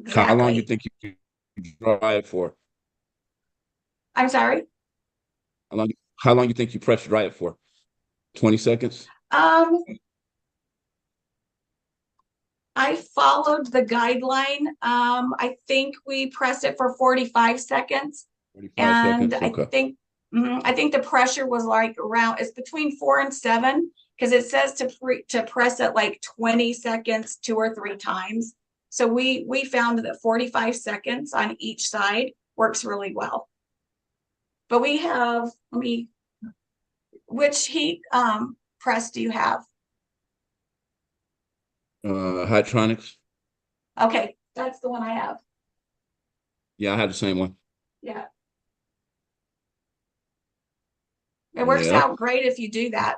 How long you Exactly. think you dry it for? I'm sorry. How long? How long you think you press dry it for? 20 seconds. Um, I followed the guideline. I think we pressed it for 45 seconds. 45 And seconds. Okay. I think the pressure was like around, it's between 4 and 7, because it says to press it like 20 seconds 2 or 3 times. So we found that 45 seconds on each side works really well. But we have, let me, which heat press do you have? Hydronics. Okay, that's the one I have. Yeah, I have the same one. Yeah. It works Yep. out great if you do that.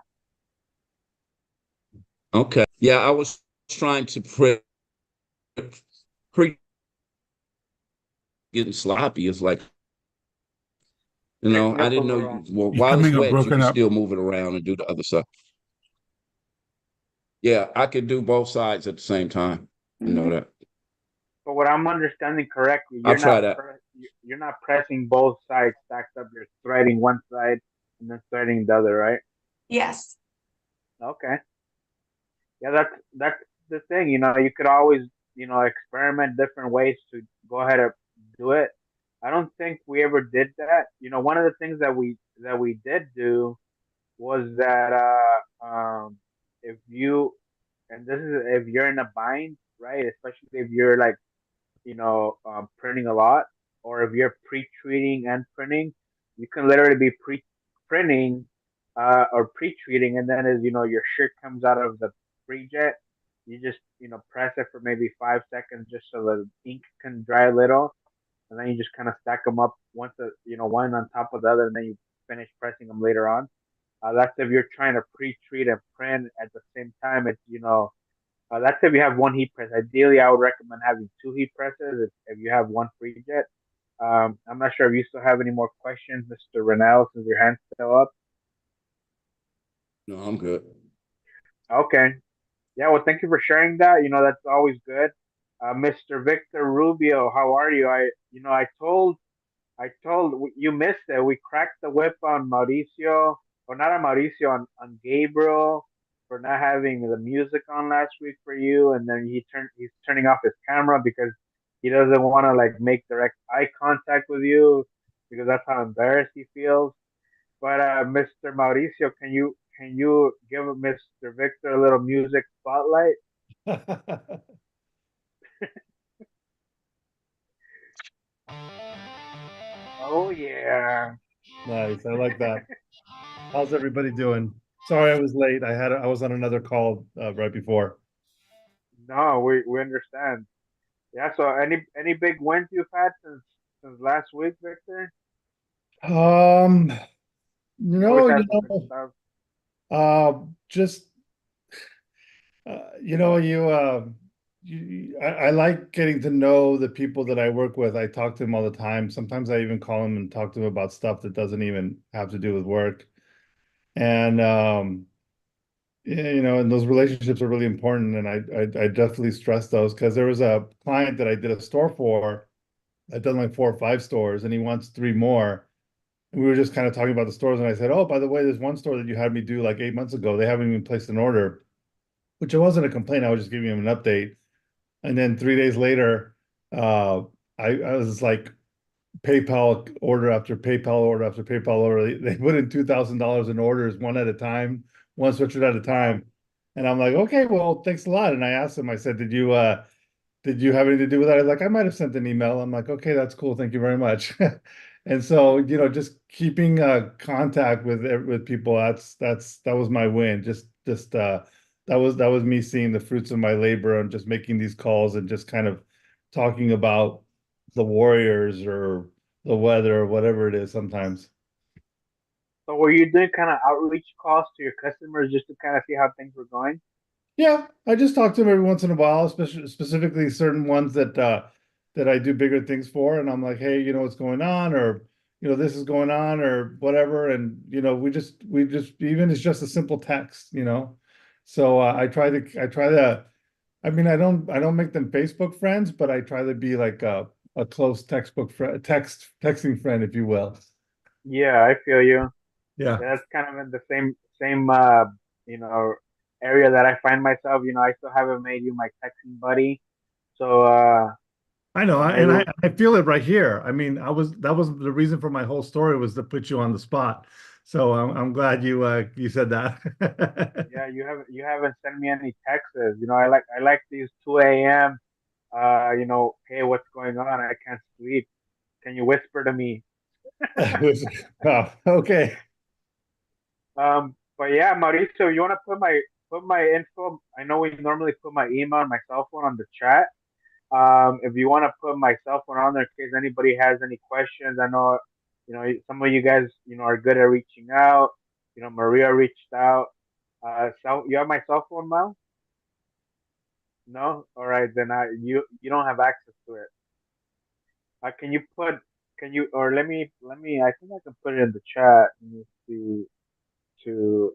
Okay. Yeah, I was trying to pre getting sloppy. It's like, Breaking I up a didn't know little. well, You're while it's coming up wet, you broken can up. still move it around and do the other stuff. Yeah, I could do both sides at the same time. You know Mhm. that. But what I'm understanding correctly, I'll try that. you're not pressing both sides stacked up. You're threading one side and then threading the other, right? Yes. Okay. Yeah, that's the thing. You could always experiment different ways to go ahead and do it. I don't think we ever did that. One of the things that we did do was that if you and this is if you're in a bind, right? Especially if you're like printing a lot, or if you're pre-treating and printing, you can literally be pre-printing or pre-treating, and then as your shirt comes out of the pre-jet, you just press it for maybe 5 seconds just so the ink can dry a little, and then you just kind of stack them up one on top of the other, and then you finish pressing them later on. That's if you're trying to pre-treat and print at the same time. That's if you have one heat press. Ideally, I would recommend having two heat presses if you have one free jet. I'm not sure if you still have any more questions, Mr. Rennell, since your hand's still up. No, I'm good. Okay. Yeah, well, thank you for sharing that. That's always good. Mr. Victor Rubio, how are you? I told you missed it. We cracked the whip on Mauricio, or not on Mauricio, on Gabriel for not having the music on last week for you, and then he's turning off his camera because he doesn't want to like make direct eye contact with you because that's how embarrassed he feels. But Mr. Mauricio, can you give Mr. Victor a little music spotlight? Oh yeah. Nice. I like that. How's everybody doing? Sorry I was late. I was on another call right before. No, we understand. Yeah. So any big wins you've had since last week, Victor? Um, You always no, have some good stuff. just I like getting to know the people that I work with. I talk to them all the time. Sometimes I even call them and talk to them about stuff that doesn't even have to do with work. And yeah, and those relationships are really important. And I definitely stress those because there was a client that I did a store for. I've done like 4 or 5 stores, and he wants 3 more. And we were just kind of talking about the stores, and I said, "Oh, by the way, there's one store that you had me do like 8 months ago. They haven't even placed an order," which it wasn't a complaint. I was just giving him an update. And then 3 days later, uh, I was like PayPal order after PayPal order after PayPal order. They put in $2,000 in orders one at a time, one sweatshirt at a Wow. time. And I'm like, okay, well, thanks a lot. And I asked him, I said, did you have anything to do with that? He's like, I might have sent an email. I'm like, okay, that's cool. Thank you very much. And so, just keeping contact with people, that was my win. Just that was me seeing the fruits of my labor and just making these calls and just kind of talking about the Warriors or the weather or whatever it is sometimes. So were you doing kind of outreach calls to your customers just to kind of see how things were going? Yeah, I just talk to them every once in a while, especially specifically certain ones that I do bigger things for, and I'm like, hey, what's going on, or this is going on, or whatever, and we just even it's just a simple text. So I try to I mean, I don't make them Facebook friends, but I try to be like a close textbook friend, texting friend, if you will. Yeah, I feel you. Yeah. Yeah, that's kind of in the same you know area that I find myself. I still haven't made you my texting buddy. So I know, maybe I feel it right here. I mean, that was the reason for my whole story was to put you on the spot. So I'm glad you said that. yeah, you haven't sent me any texts. I like these 2 a.m. Hey, what's going on? I can't sleep. Can you whisper to me? Oh, okay. But yeah, Mauricio, you want to put my info? I know we normally put my email and my cell phone on the chat. If you want to put my cell phone on there in case anybody has any questions, I know, some of you guys, are good at reaching out. Maria reached out. So you have my cell phone, Mal? No? All right, then you don't have access to it. Can you or let me, I think I can put it in the chat. Let me see, to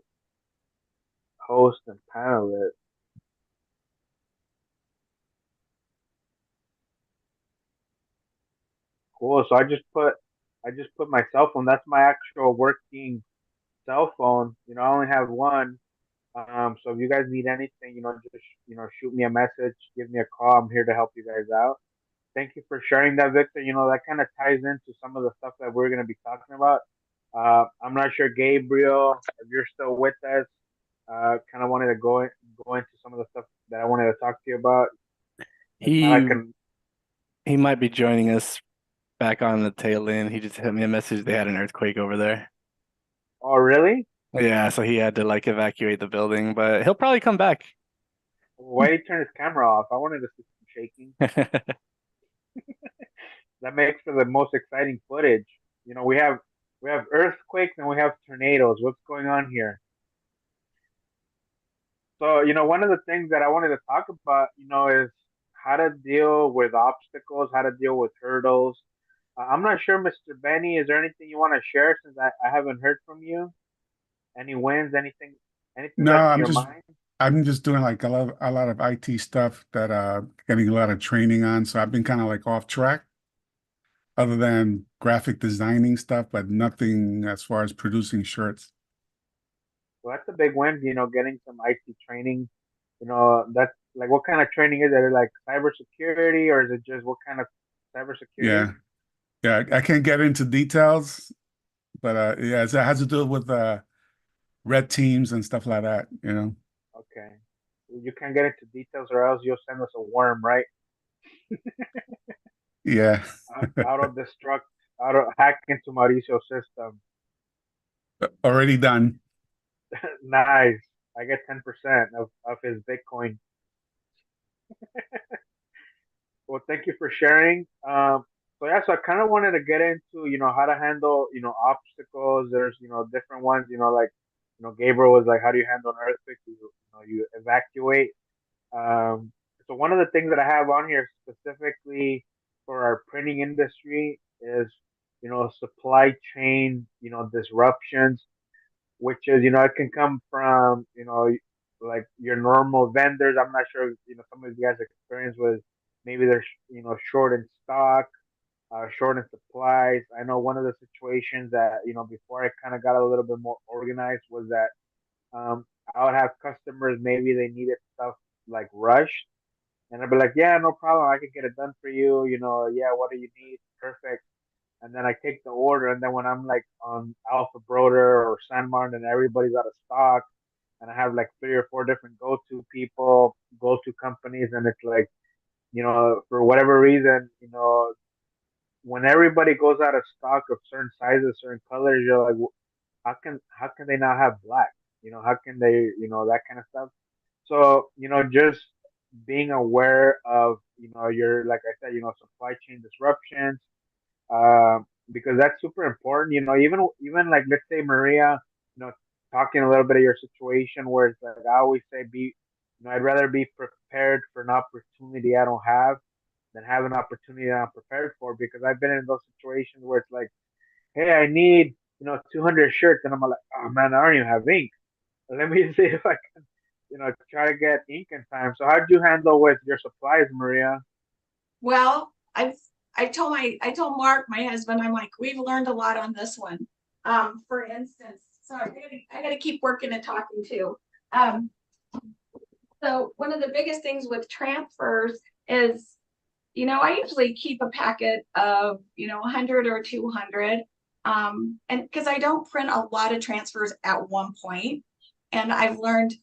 host and panelist. Cool. So I just put my cell phone. That's my actual working cell phone. I only have one. So if you guys need anything, just shoot me a message, give me a call. I'm here to help you guys out. Thank you for sharing that, Victor. That kind of ties into some of the stuff that we're gonna be talking about. I'm not sure, Gabriel, if you're still with us. Kind of wanted to go into some of the stuff that I wanted to talk to you about. If not, I He can. he might be joining us back on the tail end. He just sent me a message. They had an earthquake over there. Oh, really? Yeah, so he had to like evacuate the building, but he'll probably come back. Why did he turn his camera off? I wanted to see some shaking. That makes for the most exciting footage. We have earthquakes and we have tornadoes. What's going on here? So, one of the things that I wanted to talk about, is how to deal with obstacles, how to deal with hurdles. I'm not sure, Mr. Benny, is there anything you want to share since I haven't heard from you? Any wins, anything No, that's in your mind? I'm just doing like a lot of IT stuff that getting a lot of training on. So I've been kind of like off track other than graphic designing stuff, but nothing as far as producing shirts. Well, that's a big win, getting some IT training. That's like, what kind of training is it? Like cybersecurity, or is it just what kind of cybersecurity? Yeah. Yeah. I can't get into details, but yeah, it has to do with red teams and stuff like that, you know. Okay. You can't get into details, or else you'll send us a worm, right? Yeah. Auto destruct, auto hack into Mauricio's system. Already done. Nice. I get 10% of his Bitcoin. Well, thank you for sharing. So yeah, so I kind of wanted to get into, how to handle, obstacles. There's, different ones, like, Gabriel was like, how do you handle an earthquake? You evacuate. Um, so one of the things that I have on here specifically for our printing industry is, supply chain, disruptions, which is, it can come from, like your normal vendors. I'm not sure, some of you guys experience with maybe they're, short in stock, short in supplies. I know one of the situations that, before I kind of got a little bit more organized was that, I would have customers, maybe they needed stuff like rushed. And I'd be like, yeah, no problem. I can get it done for you. Yeah, what do you need? Perfect. And then I take the order. And then when I'm like on Alpha Broder or San Martin and everybody's out of stock, and I have like 3 or 4 different go-to people, go-to companies, and it's like, for whatever reason, when everybody goes out of stock of certain sizes, certain colors, you're like, how can they not have black? How can they, that kind of stuff. So, just being aware of, your, like I said, supply chain disruptions, because that's super important. Even like, let's say, Maria, talking a little bit of your situation, where it's like, I always say, I'd rather be prepared for an opportunity I don't have than have an opportunity that I'm prepared for, because I've been in those situations where it's like, hey, I need, 200 shirts, and I'm like, oh man, I don't even have ink. Let me see if I can try to get ink in time. So how'd you handle with your supplies, Maria? Well, I told Mark, my husband, I'm like, we've learned a lot on this one. For instance, sorry, I gotta keep working and talking too. Um, so one of the biggest things with transfers is, I usually keep a packet of, 100 or 200. And because I don't print a lot of transfers at one point, and I've learned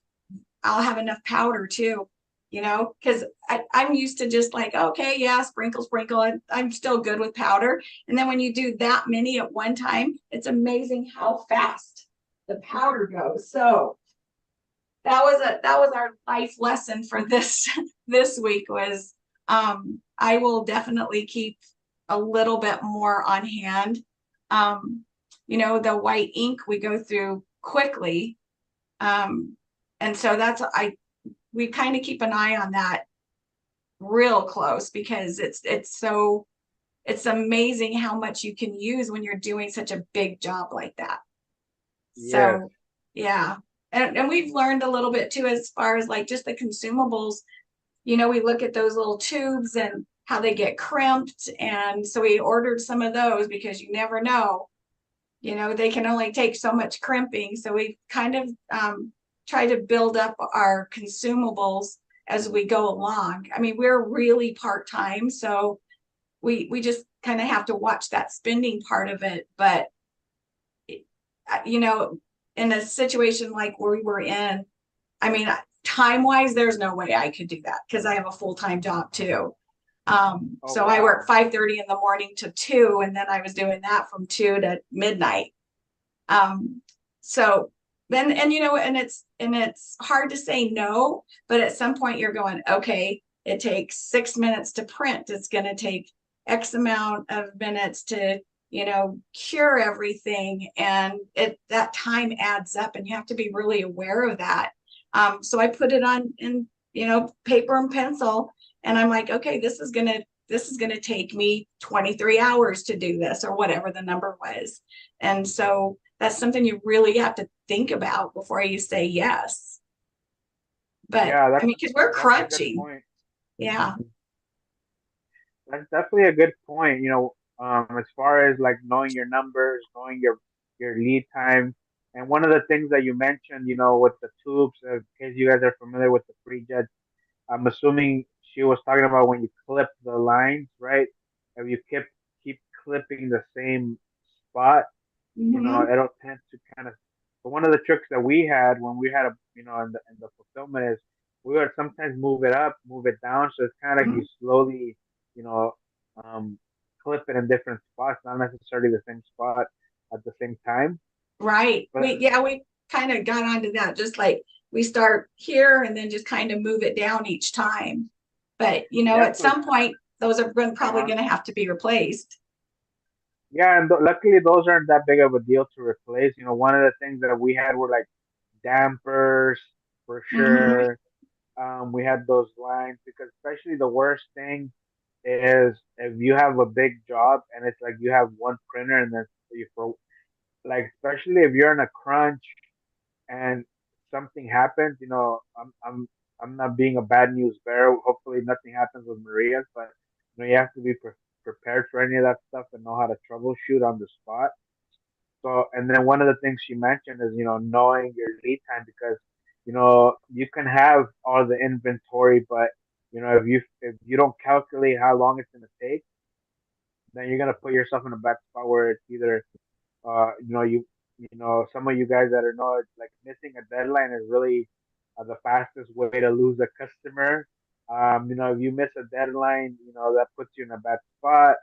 I'll have enough powder too, because I'm used to just like, okay, yeah, sprinkle, sprinkle. And I'm still good with powder. And then when you do that many at one time, it's amazing how fast the powder goes. So that was our life lesson for this this week was I will definitely keep a little bit more on hand. The white ink we go through quickly. And so we kind of keep an eye on that real close because it's amazing how much you can use when you're doing such a big job like that. Yes. So yeah. And we've learned a little bit too, as far as like just the consumables, we look at those little tubes and how they get crimped. And so we ordered some of those because you never know, they can only take so much crimping. So we kind of try to build up our consumables as we go along. I mean, we're really part-time, so we just kind of have to watch that spending part of it. But, in a situation like where we were in, I mean, time-wise, there's no way I could do that because I have a full-time job too. So I work 5:30 in the morning to 2, and then I was doing that from 2 to midnight. So then, and it's hard to say no, but at some point you're going, okay, it takes 6 minutes to print. It's going to take X amount of minutes to, cure everything. And that time adds up and you have to be really aware of that. So I put it on in, paper and pencil, and I'm like, okay, this is going to take me 23 hours to do this or whatever the number was. And so that's something you really have to think about before you say yes. But Yeah, I mean, because we're that's a good crunching. point. Yeah. That's definitely a good point. As far as like knowing your numbers, knowing your lead time, and one of the things that you mentioned, with the tubes, in case you guys are familiar with the pre-jets, I'm assuming she was talking about when you clip the lines, right? If you keep clipping the same spot, Mm-hmm. it'll tend to kind of. But one of the tricks that we had when we had in the fulfillment is we would sometimes move it up, move it down, so it's kind of like Mm-hmm. you slowly, you know, um, clip it in different spots, not necessarily the same spot at the same time. Right. But We kind of got onto that. Just like we start here and then just kind of move it down each time. But yeah, at so some point, those are probably uh, going to have to be replaced. yeah, and luckily those aren't that big of a deal to replace. One of the things that we had were like dampers for Mm-hmm. sure. We had those lines because especially the worst thing is if you have a big job and it's like you have one printer and then for like especially if you're in a crunch and something happens, I'm not being a bad news bearer. Hopefully nothing happens with Maria's, but you have to be prepared for any of that stuff and know how to troubleshoot on the spot. So, and then one of the things she mentioned is, knowing your lead time because, you can have all the inventory, but if you don't calculate how long it's gonna take, then you're gonna put yourself in a bad spot where it's either, some of you guys that are know like missing a deadline is really the fastest way to lose a customer. If you miss a deadline, that puts you in a bad spot.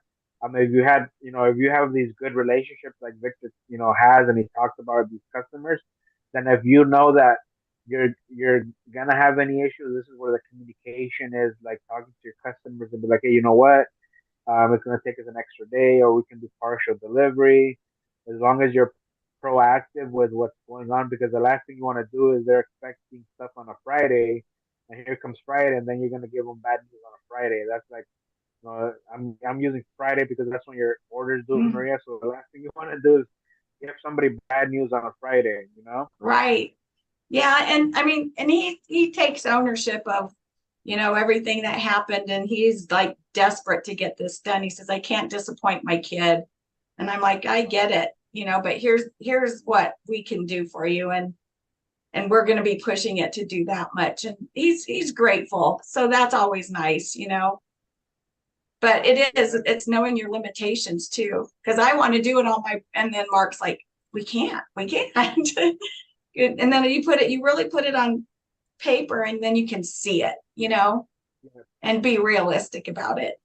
If you have these good relationships like Victor, has and he talks about these customers, then if you know that you're gonna have any issues, this is where the communication is like talking to your customers and be like, hey, you know what? It's going to take us an extra day, or we can do partial delivery, as long as you're proactive with what's going on. Because the last thing you want to do is they're expecting stuff on a Friday, and here comes Friday, and then you're going to give them bad news on a Friday. That's like, I'm using Friday because that's when your orders due, Mm-hmm. Maria. So the last thing you want to do is give somebody bad news on a Friday. Right. Yeah, and I mean, and he takes ownership of, everything that happened, and he's like desperate to get this done. He says, I can't disappoint my kid. And I'm like, I get it, but here's what we can do for you. And we're going to be pushing it to do that much. And he's grateful. So that's always nice, but it's knowing your limitations too. Cause I want to do it all and then Mark's like, we can't. And then you really put it on paper, and then you can see it, and be realistic about it.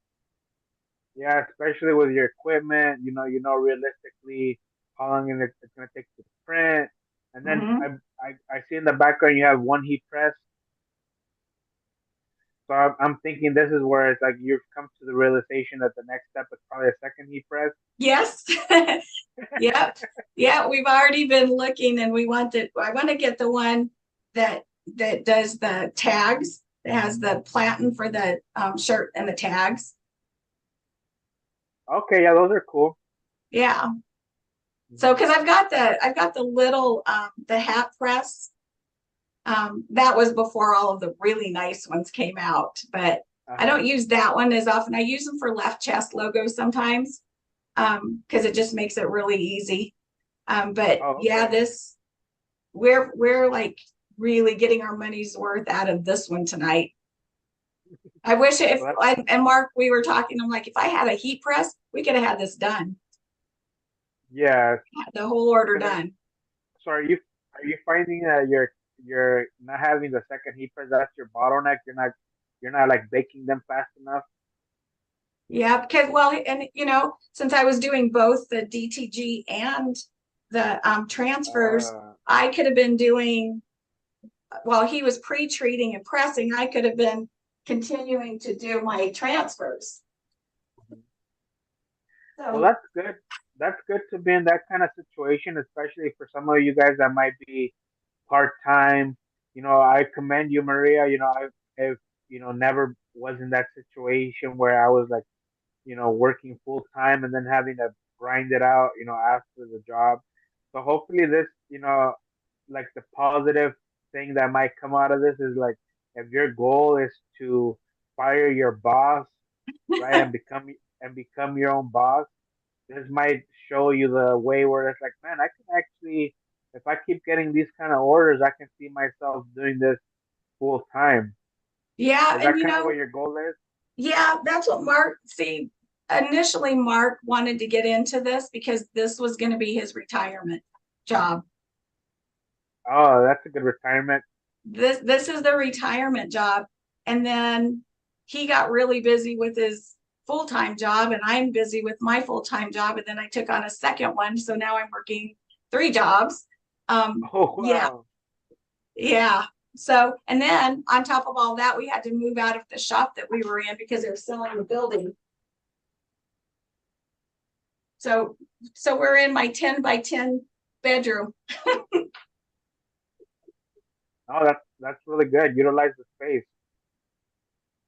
Yeah, especially with your equipment, realistically how long it's gonna take to print. And then Mhm. I see in the background you have one heat press. So I'm thinking this is where it's like you've come to the realization that the next step is probably a second heat press. Yes. Yep. Yeah, we've already been looking, and I want to get the one that does the tags. It has the platen for the shirt and the tags. Okay, yeah, those are cool. Yeah. So, because I've got the little the hat press. That was before all of the really nice ones came out, but I don't use that one as often. I use them for left chest logos sometimes, because it just makes it really easy. But Oh, yeah, okay. we're like really getting our money's worth out of this one tonight. I wish and Mark, we were talking, I'm like, if I had a heat press, we could have had this done. Yeah. Had the whole order done. So are you finding that you're not having the second heat press, that's your bottleneck? You're not like baking them fast enough? Yeah, because and since I was doing both the DTG and the transfers, Uh, I could have been doing, while he was pre-treating and pressing, I could have been continuing to do my transfers. well, So that's good. That's good to be in that kind of situation, especially for some of you guys that might be part time. I commend you, Maria. If never was in that situation where I was like, working full time and then having to grind it out, after the job. So hopefully this, like the positive thing that might come out of this is like if your goal is to fire your boss, right, and become your own boss, this might show you the way where it's like, man, I can actually, if I keep getting these kind of orders, I can see myself doing this full time. yeah, Is and that kind of what your goal is? yeah, that's what Mark, see, initially Mark wanted to get into this because this was going to be his retirement job. Oh, that's a good retirement. This is the retirement job. And then he got really busy with his full-time job, and I'm busy with my full-time job. And then I took on a second one. So now I'm working 3 jobs. Oh, Yeah, wow. yeah. So, and then on top of all that, we had to move out of the shop that we were in because they were selling the building. So we're in my 10 by 10 bedroom. Oh, that's really good. Utilize the space.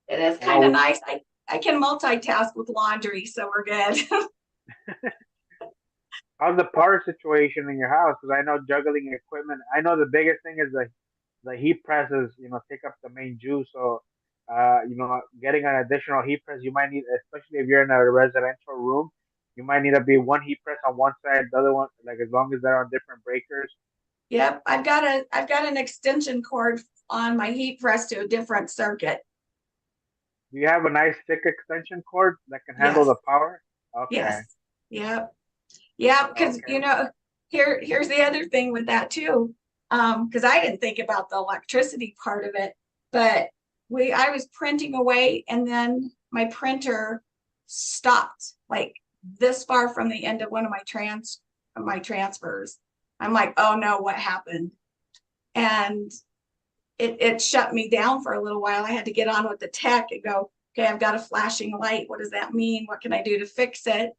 It is kind of Well, nice. I can multitask with laundry, so we're good. how's the power situation in your house? Because I know juggling equipment. I know the biggest thing is the heat presses. Take up the main juice. So, getting an additional heat press, you might need, especially if you're in a residential room, you might need to be one heat press on one side, the other one, like as long as they're on different breakers. Yep, I've got an extension cord on my heat press to a different circuit. Do you have a nice thick extension cord that can handle Yes, the power? Okay. yes, yep, yeah. Because Okay. here's the other thing with that too. Because I didn't think about the electricity part of it, but I was printing away, and then my printer stopped like this far from the end of one of my transfers. I'm like, oh no, what happened? And it shut me down for a little while. I had to get on with the tech and go, okay, I've got a flashing light. What does that mean? What can I do to fix it?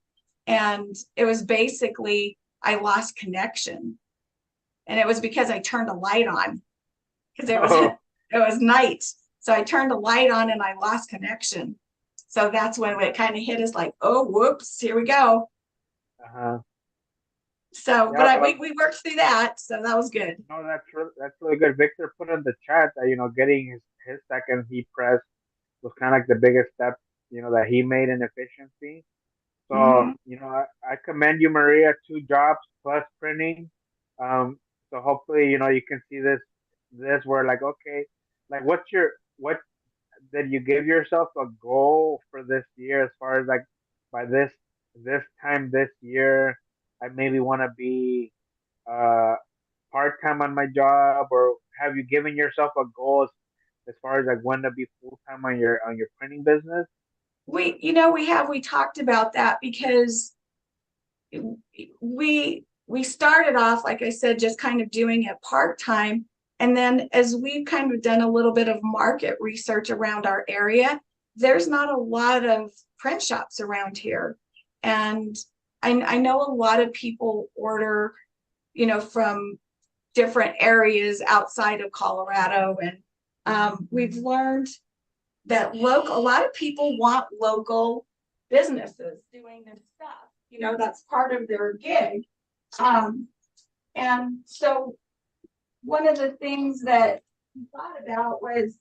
And it was basically, I lost connection. And it was because I turned a light on because it was night. So I turned a light on and I lost connection. So that's when it kind of hit us like, oh, whoops, here we go. Uh-huh. So, Yeah, but we worked through that, so that was good. no, that's really good. Victor put in the chat that getting his second heat press was kind of like the biggest step that he made in efficiency. So Mhm. I commend you, Maria. 2 jobs plus printing. So hopefully you can see this where like okay, like what did you give yourself a goal for this year as far as like by this time this year I maybe want to be uh part time on my job, or have you given yourself a goal as far as like when to be full time on your printing business? We talked about that because we started off, like I said, just kind of doing it part-time. And then as we've kind of done a little bit of market research around our area, there's not a lot of print shops around here. And I know a lot of people order, from different areas outside of Colorado. And we've learned that a lot of people want local businesses doing this stuff. That's part of their gig. And so one of the things that we thought about was,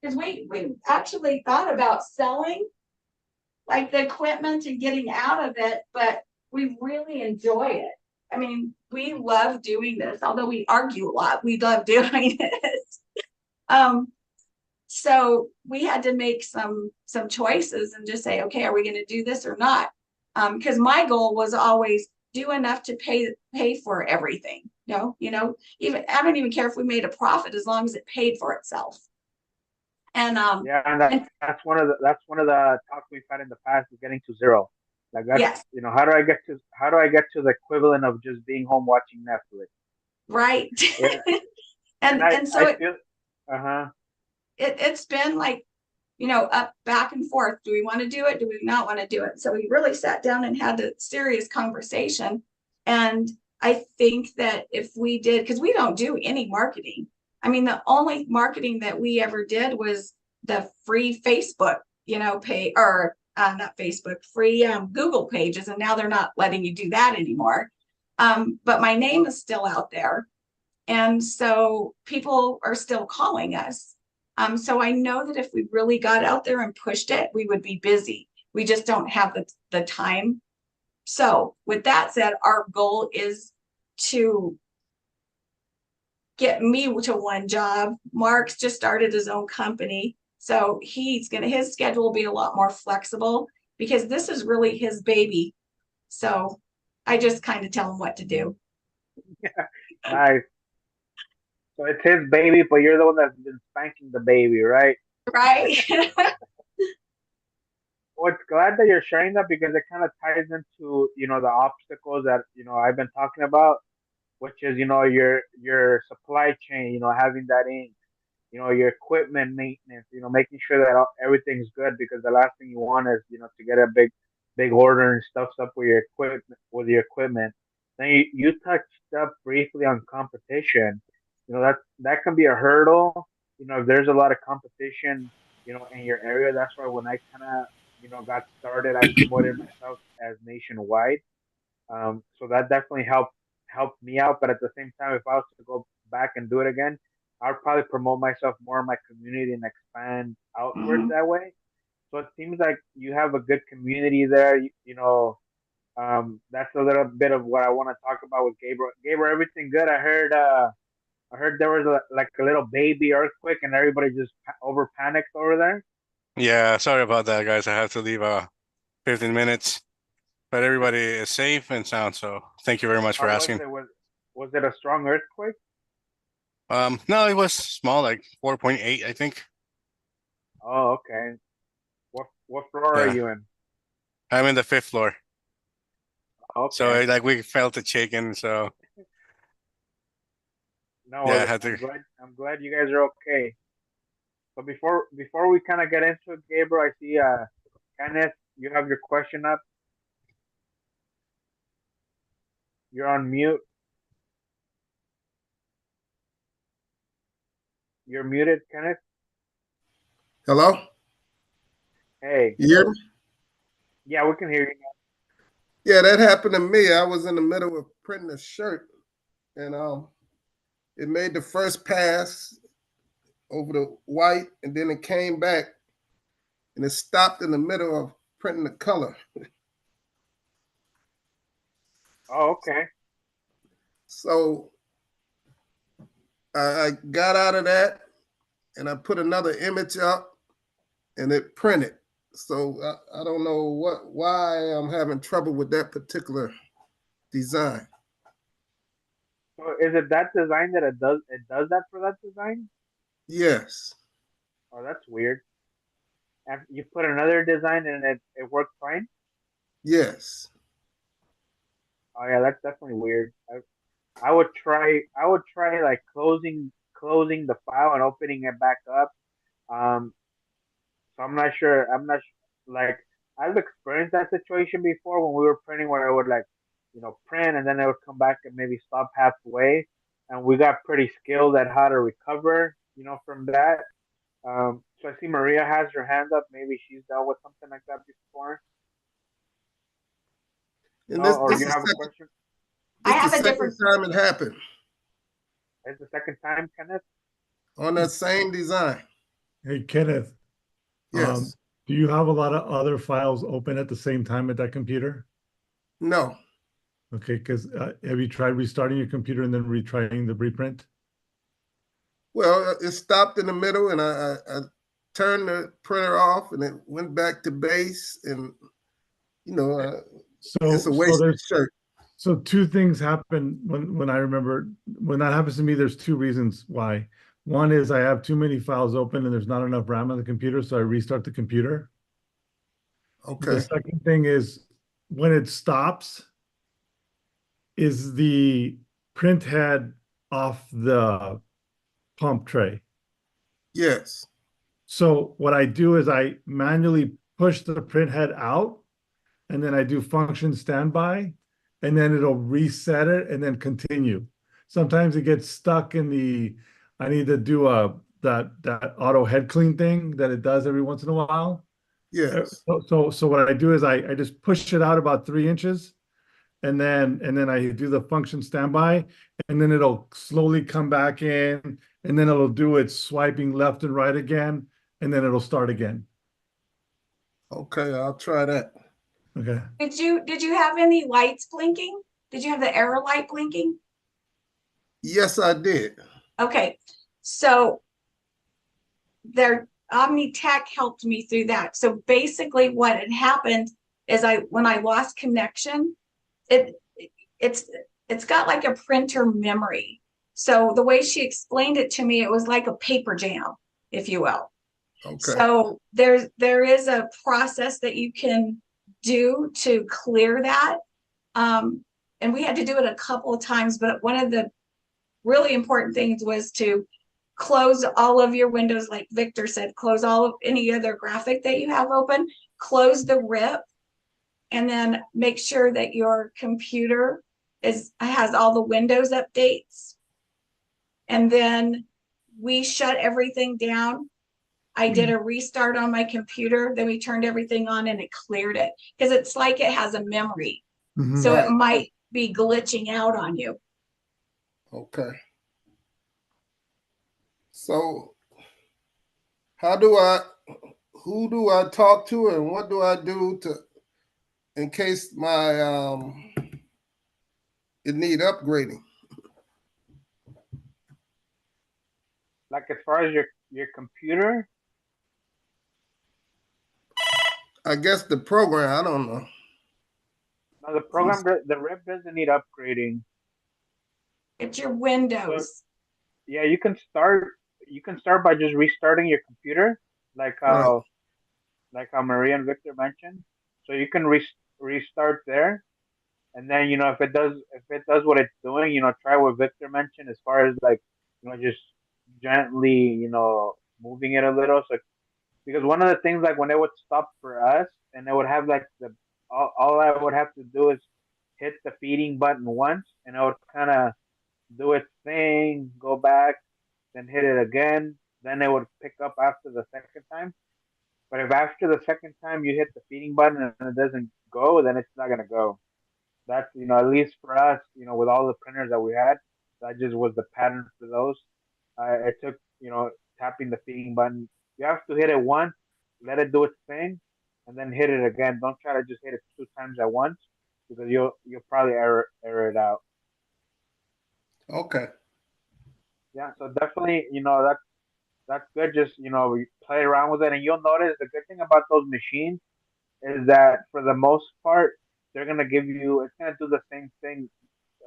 because we actually thought about selling like the equipment and getting out of it, but we really enjoy it. I mean, we love doing this, although we argue a lot, we love doing it. So we had to make some choices and just say, okay, are we going to do this or not? Because my goal was always do enough to pay for everything. Even I don't even care if we made a profit as long as it paid for itself. And Yeah, and that's one of the talks we've had in the past is getting to zero. Like that's yes, how do I get to the equivalent of just being home watching Netflix? right. Yeah, and and so I feel uh-huh. it's been like, up back and forth. Do we want to do it? Do we not want to do it? So we really sat down and had a serious conversation. And I think that if we did, because we don't do any marketing. I mean, the only marketing that we ever did was the free Facebook, pay, or not Facebook, free Google pages. And now they're not letting you do that anymore. But my name is still out there. And so people are still calling us. So I know that if we really got out there and pushed it, we would be busy. We just don't have the time. So with that said, our goal is to get me to one job. Mark's just started his own company. So his schedule will be a lot more flexible because this is really his baby. So I just kind of tell him what to do. Nice. So it's his baby, but you're the one that's been spanking the baby, right? Right? Well, it's glad that you're sharing that because it kind of ties into the obstacles that I've been talking about, which is your supply chain, having that ink, your equipment maintenance, making sure that everything's good because the last thing you want is to get a big order and stuffs up with your equipment. Then you touched up briefly on competition. That can be a hurdle. If there's a lot of competition, in your area, that's why when I kind of got started, I promoted myself as nationwide. So that definitely helped me out. But at the same time, if I was to go back and do it again, I'd probably promote myself more in my community and expand outwards Mhm. that way. So it seems like you have a good community there. That's a little bit of what I want to talk about with Gabriel. Gabriel, everything good? I heard there was like a little baby earthquake and everybody just over panicked over there. Yeah, sorry about that, guys. I have to leave 15 minutes, but everybody is safe and sound, so thank you very much for How was asking. it? Was it a strong earthquake? No, it was small, like 4.8, I think. Oh, okay. What floor are Yeah, you in? I'm in the fifth floor, so Okay. like we felt it shaking. So yeah, I No, had I'm to. glad. I'm glad you guys are okay. So before we kind of get into it, Gabriel, I see Kenneth, you have your question up. You're on mute. You're muted, Kenneth. Hello? Hey, You hear me? yeah, we can hear you Yeah, that happened to me. I was in the middle of printing a shirt, and it made the first pass over the white, and then it came back, and it stopped in the middle of printing the color. Oh, okay. So I got out of that, and I put another image up, and it printed. So I don't know why I'm having trouble with that particular design. So is it that design that it does that for that design? Yes, Oh, that's weird. And you put another design and it worked fine. yes. Oh yeah, that's definitely weird. I would try like closing the file and opening it back up. Um, so I'm not sure. Like I've experienced that situation before when we were printing where I would like, print and then it would come back and maybe stop halfway, and we got pretty skilled at how to recover, from that. So I see Maria has her hand up. Maybe she's dealt with something like that before. And No, this or this you is have a question? I this the have a second different, time it happened It's the second time, Kenneth. on that same design. Hey, Kenneth, Yes. do you have a lot of other files open at the same time at that computer? No. Okay, because have you tried restarting your computer and then retrying the reprint? Well, it stopped in the middle, and I turned the printer off, and it went back to base, and it's So, a so wasted there's shirt. so two things happen when I remember when that happens to me. There's two reasons why. One is I have too many files open and there's not enough RAM on the computer, so I restart the computer. The Okay. second thing is when it stops, is the print head off the pump tray. Yes. So what I do is I manually push the print head out and then I do function standby and then it'll reset it and then continue. Sometimes it gets stuck in I need to do that auto head clean thing that it does every once in a while. Yes. So what I do is I just push it out about 3 inches and then I do the function standby and then it'll slowly come back in and then it'll do its swiping left and right again and then it'll start again. Okay, I'll try that. Okay. did you have any lights blinking? Did you have the error light blinking? Yes, I did. Okay, so their OmniTech helped me through that. So basically what had happened is when I lost connection, it it's it's got like a printer memory. So the way she explained it to me, it was like a paper jam, if you will. Okay. So there is a process that you can do to clear that. And we had to do it a couple of times, but one of the really important things was to close all of your windows, like Victor said, close all of any other graphic that you have open, close the RIP, and then make sure that your computer has all the Windows updates. And then we shut everything down. I did a restart on my computer, then we turned everything on and it cleared it because it's like it has a memory. So it Right. might be glitching out on you. Okay. So who do I talk to, and what do I do in case my it need upgrading? Like as far as your computer. I guess the program, I don't know. No, the RIP doesn't need upgrading. It's your So Windows. yeah, you can start by just restarting your computer, like Right. how Maria and Victor mentioned. So you can restart there, and then if it does what it's doing, try what Victor mentioned as far as like just gently moving it a little. So because one of the things like when it would stop for us and it would have like all I would have to do is hit the feeding button once and it would kind of do its thing, go back, then hit it again, then it would pick up after the second time. But if after the second time you hit the feeding button and it doesn't go, then it's not gonna go. that's, at least for us, with all the printers that we had, that just was the pattern for those. It took, tapping the feeding button. You have to hit it once, let it do its thing, and then hit it again. Don't try to just hit it 2 times at once because you'll probably error it out. Okay. Yeah, so definitely, that's good. Just, you play around with it, and you'll notice the good thing about those machines is that for the most part, they're gonna give you. It's gonna do the same thing.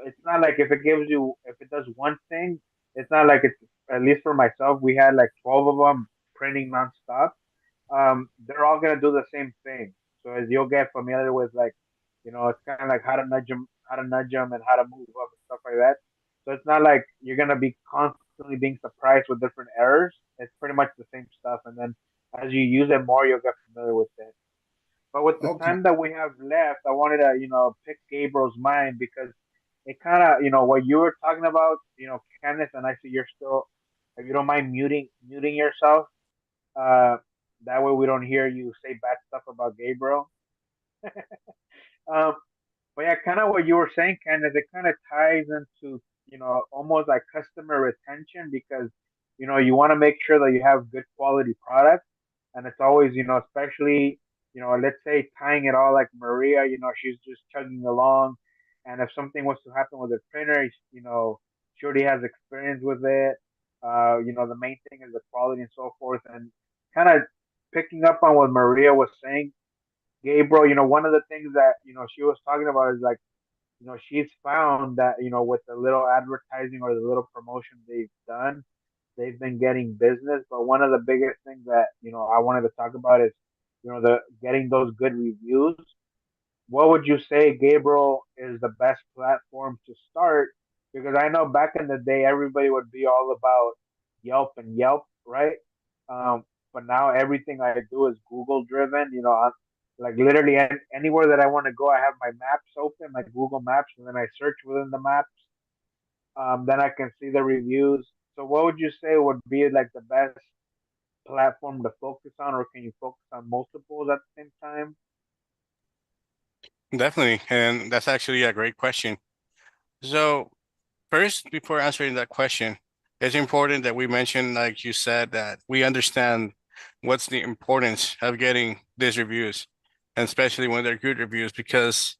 It's not like if it does one thing, it's not like it's, at least for myself, we had like 12 of them printing nonstop. They're all gonna do the same thing. So as you'll get familiar with, like, it's kind of like how to nudge them, and how to move up and stuff like that. So it's not like you're gonna be constantly being surprised with different errors. It's pretty much the same stuff, and then as you use it more, you'll get familiar with it. But with the Okay. time that we have left, I wanted to, pick Gabriel's mind because it kind of, what you were talking about, Candace, and I see you're still, if you don't mind muting yourself, uh, that way we don't hear you say bad stuff about Gabriel. Um, but yeah, kind of what you were saying, Candace, it kind of ties into, almost like customer retention because, you want to make sure that you have good quality products. And it's always, especially, let's say tying it all like Maria, she's just chugging along. And if something was to happen with the printer, she already has experience with it. The main thing is the quality and so forth. And kind of picking up on what Maria was saying, Gabriel, one of the things that, she was talking about is like, she's found that, with the little advertising or the little promotion they've done, they've been getting business. But one of the biggest things that, I wanted to talk about is, the getting those good reviews. What would you say, Gabriel, is the best platform to start? Because I know back in the day, everybody would be all about Yelp, right? Um, but now everything I do is Google driven. Like literally anywhere that I want to go, I have my maps open, my Google Maps, and then I search within the maps. Then I can see the reviews. So, what would you say would be like the best platform to focus on, or can you focus on multiples at the same time? Definitely. And that's actually a great question. So first, before answering that question, it's important that we mention, like you said, that we understand what's the importance of getting these reviews, and especially when they're good reviews, because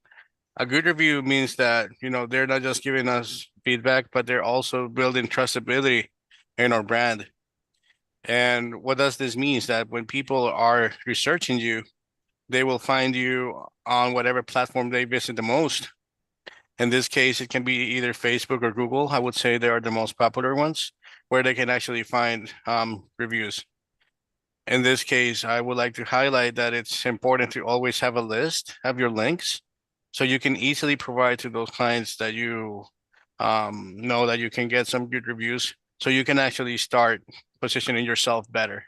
a good review means that, they're not just giving us feedback, but they're also building trustability in our brand. And what does this mean is that when people are researching you, they will find you on whatever platform they visit the most. In this case, it can be either Facebook or Google. I would say they are the most popular ones where they can actually find reviews. In this case, I would like to highlight that it's important to always have a list of your links so you can easily provide to those clients that you know that you can get some good reviews so you can actually start positioning yourself better.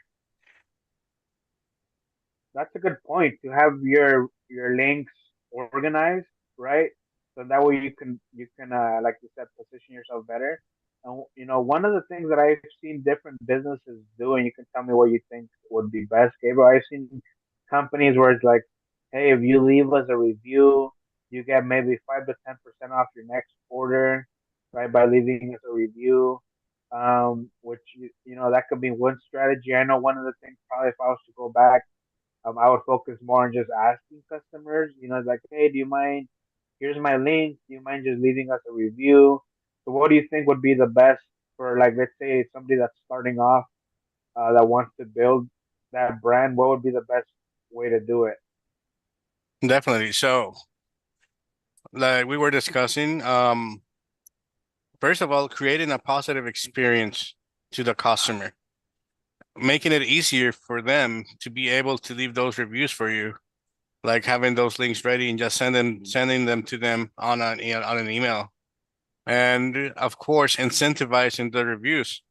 That's a good point to have your links organized, right? So that way you can like you said, position yourself better. And one of the things that I've seen different businesses do, and you can tell me what you think would be best, Gabriel. I've seen companies where it's like, hey, if you leave us a review, you get maybe 5 to 10% off your next order, right? By leaving us a review. Which that could be one strategy. I know one of the things probably if I was to go back, I would focus more on just asking customers, like, hey, do you mind? Here's my link. Do you mind just leaving us a review? So, what do you think would be the best for, like, let's say somebody that's starting off, that wants to build that brand? What would be the best way to do it? Definitely. So, like we were discussing, first of all, creating a positive experience to the customer, making it easier for them to be able to leave those reviews for you, like having those links ready and just sending them to them on an email. And of course, incentivizing the reviews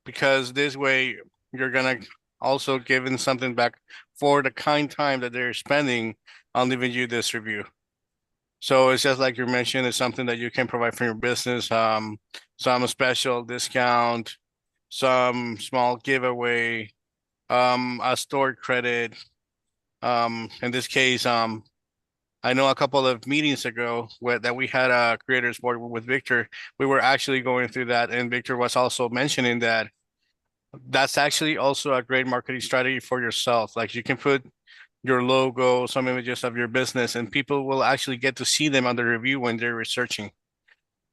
because this way you're gonna also giving something back for the kind time that they're spending on leaving you this review. So it's just like you mentioned, it's something that you can provide for your business, some special discount, some small giveaway, a store credit, in this case, I know a couple of meetings ago that we had a creators board with Victor. We were actually going through that, and Victor was also mentioning that that's actually also a great marketing strategy for yourself. Like you can put your logo, some images of your business, and people will actually get to see them on the review when they're researching.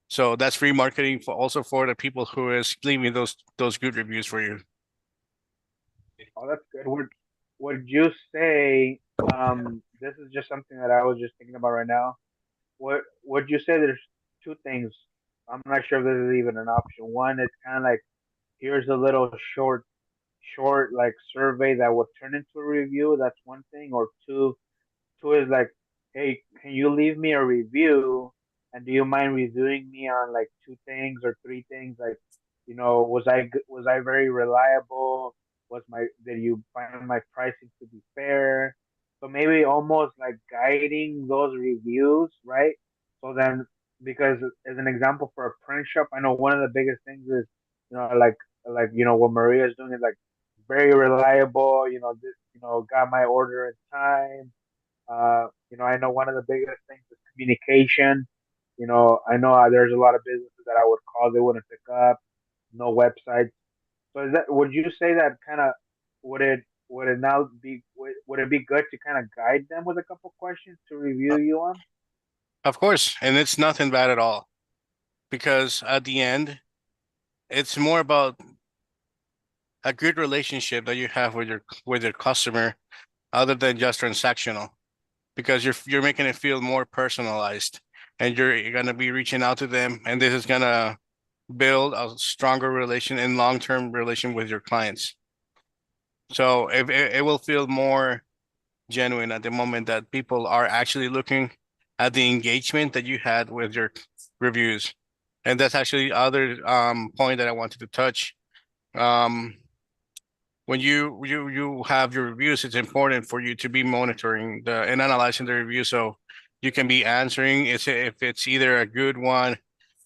So that's free marketing for also for the people who is leaving those good reviews for you. Oh, that's good. Would you say this is just something that I was just thinking about right now? What would you say there's two things? I'm not sure if this is even an option. One, it's kind of like here's a little short like survey that would turn into a review. That's one thing. Or two is like, hey, can you leave me a review? And do you mind reviewing me on like two things or three things? Like, was I very reliable? Did you find my pricing to be fair? So maybe almost like guiding those reviews, right? So then, because as an example for a print shop, I know one of the biggest things is, what Maria is doing is like very reliable. Got my order in time. I know one of the biggest things is communication. I know there's a lot of businesses that I would call, they wouldn't pick up, no websites. So would you say that kind of, would it now be, would it be good to kind of guide them with a couple questions to review Uh, you on? Of course, and it's nothing bad at all because at the end, it's more about a good relationship that you have with your customer other than just transactional because you're making it feel more personalized and you're going to be reaching out to them and this is going to build a stronger relation and long-term relation with your clients. So it will feel more genuine at the moment that people are actually looking at the engagement that you had with your reviews. And that's actually other point that I wanted to touch. Um, when you have your reviews, it's important for you to be monitoring and analyzing the review so you can be answering if it's either a good one,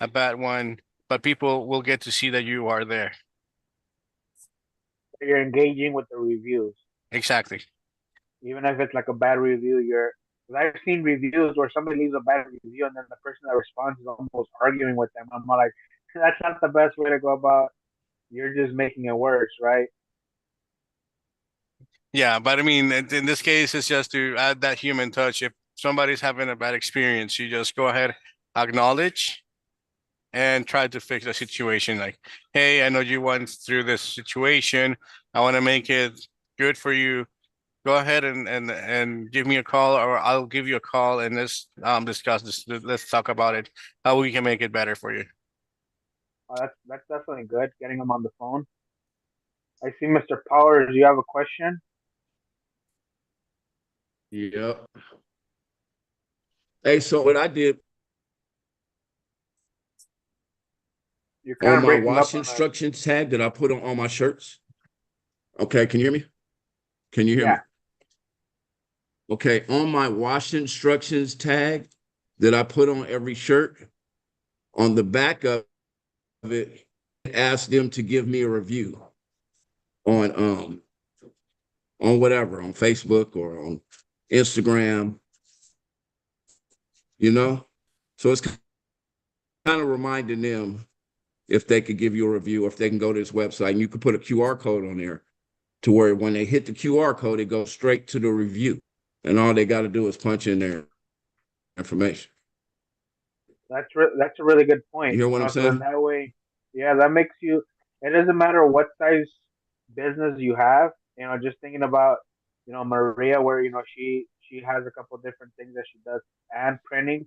a bad one, but people will get to see that you are there. You're engaging with the reviews, Exactly. even if it's like a bad review. Because I've seen reviews where somebody leaves a bad review and then the person that responds is almost arguing with them. I'm like, that's not the best way to go about. You're just making it worse, right? Yeah, but I mean, in this case, it's just to add that human touch. If somebody's having a bad experience, you just go ahead, acknowledge, and try to fix the situation. Like, hey, I know you went through this situation. I want to make it good for you. Go ahead and give me a call, or I'll give you a call, and let's discuss this. Let's talk about it, how we can make it better for you. That's definitely good. Getting them on the phone. I see, Mr. Powers. You have a question? Yep. Hey, so what I did You're kind on of my breaking up wash on us. instructions tag that I put on all my shirts. Okay, can you hear me? Can you hear me? Yeah. Okay, on my wash instructions tag that I put on every shirt, on the back of it, ask them to give me a review on whatever, on Facebook or on Instagram, you know? So it's kind of reminding them if they could give you a review, or if they can go to this website and you could put a QR code on there to where when they hit the QR code, it goes straight to the review. And all they got to do is punch in their information. That's a really good You point. hear what I'm So then saying? that way, yeah, that makes you. It doesn't matter what size business you have. Just thinking about, Maria, where she has a couple different things that she does and printing.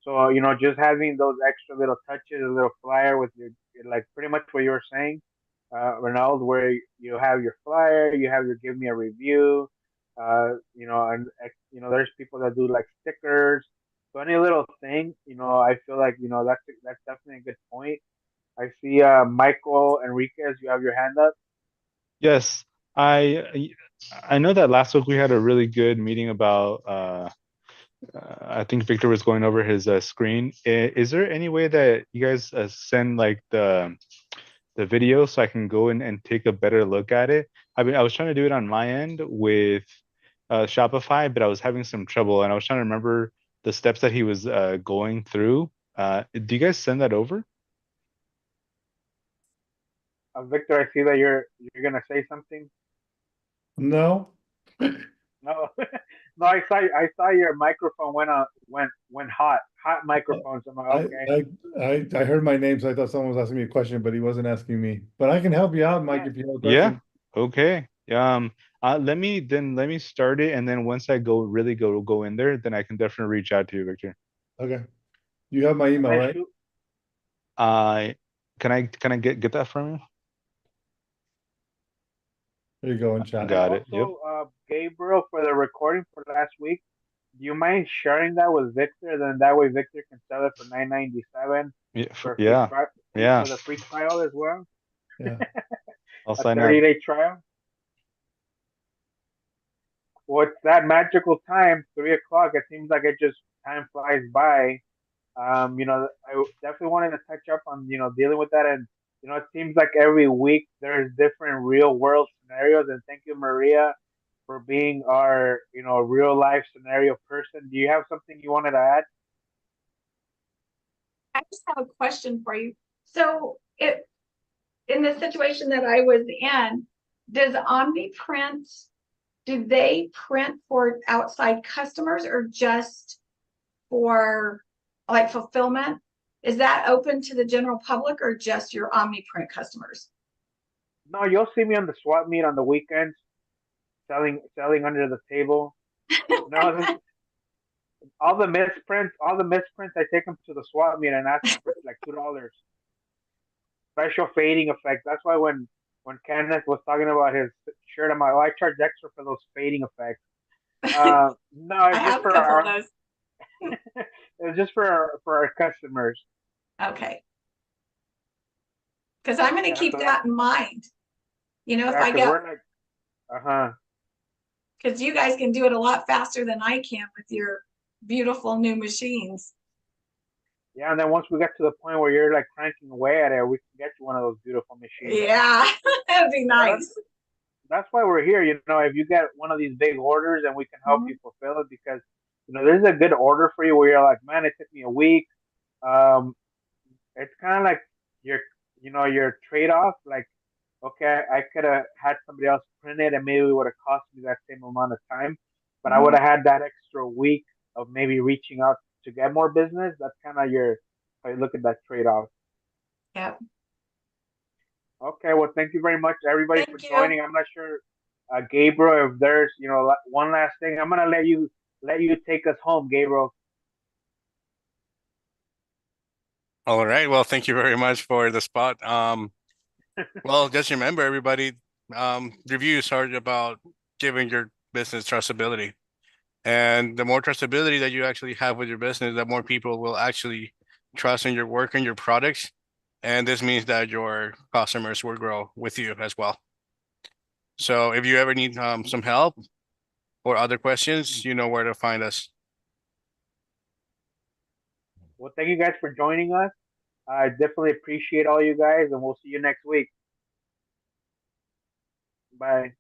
So just having those extra little touches, a little flyer with like pretty much what you were saying, Ronald, where you have your flyer, you have your give me a review, and there's people that do like stickers. So any little thing, I feel like that's definitely a good point. I see, Michael Enriquez, you have your hand up. Yes, I I know that last week we had a really good meeting about I think Victor was going over his screen. Is there any way that you guys send like the video so I can go in and take a better look at it? I mean, I was trying to do it on my end with Shopify, but I was having some trouble, and I was trying to remember the steps that he was going through. Do you guys send that over? Victor, I see that you're gonna say something. No, No, no, I saw your microphone went hot microphone. So I'm like, I, okay. I heard my name, so I thought someone was asking me a question, but he wasn't asking me. But I can help you out, Mike, Yeah. if you have a Yeah. question. Okay. Let me start it, and then once I go in there, then I can definitely reach out to you, Victor. Okay. You have my And email, then right? shoot. Can I get that from you? There you go in And chat. then Got it. Yep. also, Gabriel, for the recording for last week, do you mind sharing that with Victor? Then that way Victor can sell it for $9.97 Yeah. for a free Yeah. trial, Yeah. with a free trial as well, Yeah. I'll a sign up. 30-day trial. Well, it's that magical time, 3 o'clock. It seems like it just time flies by. I definitely wanted to touch up on, dealing with that. And, it seems like every week there's different real world scenarios. And thank you, Maria, for being our, real life scenario person. Do you have something you wanted to add? I just have a question for you. So in the situation that I was in, does OmniPrint, do they print for outside customers or just for like fulfillment? Is that open to the general public or just your OmniPrint customers? No, you'll see me on the swap meet on the weekends, selling under the table. No, all the misprints, I take them to the swap meet and ask them for like $2. Special fading effects. That's why when Kenneth was talking about his shirt, I'm like, oh, I charge extra for those fading effects. No, I it's just have a for couple of our those. it's just for our customers. Okay. Because I'm going to Yeah, keep so that in mind. If yeah, I because got, we're like, uh-huh. because you guys can do it a lot faster than I can with your beautiful new machines. Yeah, and then once we get to the point where you're like cranking away at it, we can get you one of those beautiful machines. Yeah, that'd be Yeah, nice. that's why we're here. If you get one of these big orders and we can help you fulfill it, because there's a good order for you where you're like, man, it took me a week. Um, it's kind of like your trade off. Like, okay, I could have had somebody else print it and maybe it would have cost me that same amount of time, but I would have had that extra week of maybe reaching out to get more business. That's kind of how you look at that trade off. Yep. Okay, well, thank you very much, everybody, for Thank you. joining. I'm not sure, Gabriel, if there's one last thing. I'm gonna let you take us home, Gabriel. All right. Well, thank you very much for the spot. Well, just remember, everybody, reviews are about giving your business trustability. And the more trustability that you actually have with your business, the more people will actually trust in your work and your products. And this means that your customers will grow with you as well. So if you ever need some help or other questions, you know where to find us. Well, thank you guys for joining us. I definitely appreciate all you guys, and we'll see you next week. Bye.